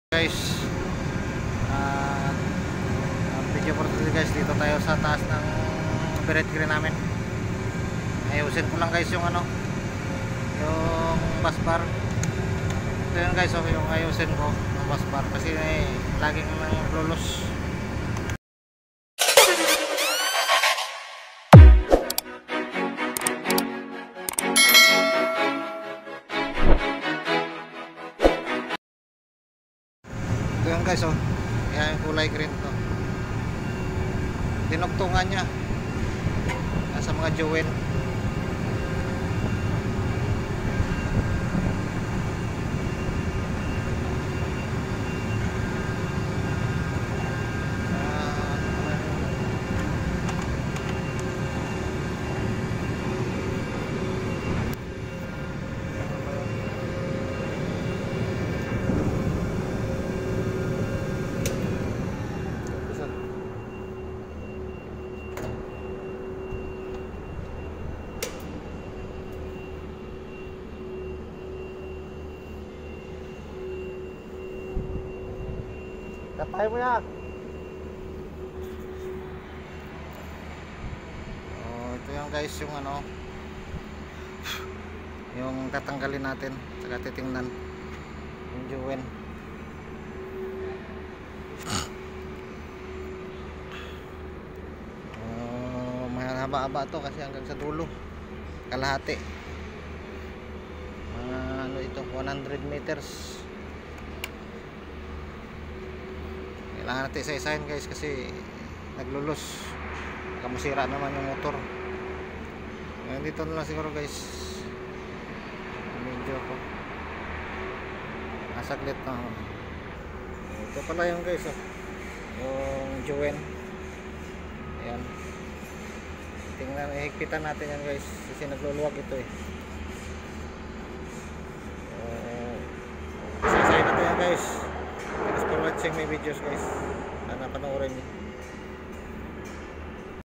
Guys, video for today guys, dito tayo sa taas ng beret crane namin. Ayusin ko lang guys yung yung bus bar. Ito yun guys, yung ayusin ko yung bus bar kasi laging lulos. Ito yun guys, yan yung kulay green to. Dinugtungan niya nasa mga jowen. Katay mo yan. Ito yung guys yung yung tatanggalin natin saka titingnan yung jowen. Mahaba-haba to kasi hanggang sa dulo kalahati. Ito 100 meters. Kailangan natin isa-isahin guys kasi naglulos, baka masira naman yung motor. Dito na lang siguro guys, medyo ko nasaglit na. Ito pala yung guys yung jowen. Ayan, tingnan, ihigpitan natin yan guys kasi nagluluwag ito isa-isahin natin yan guys. Thanks for watching my videos guys. Sana panoorin niyo.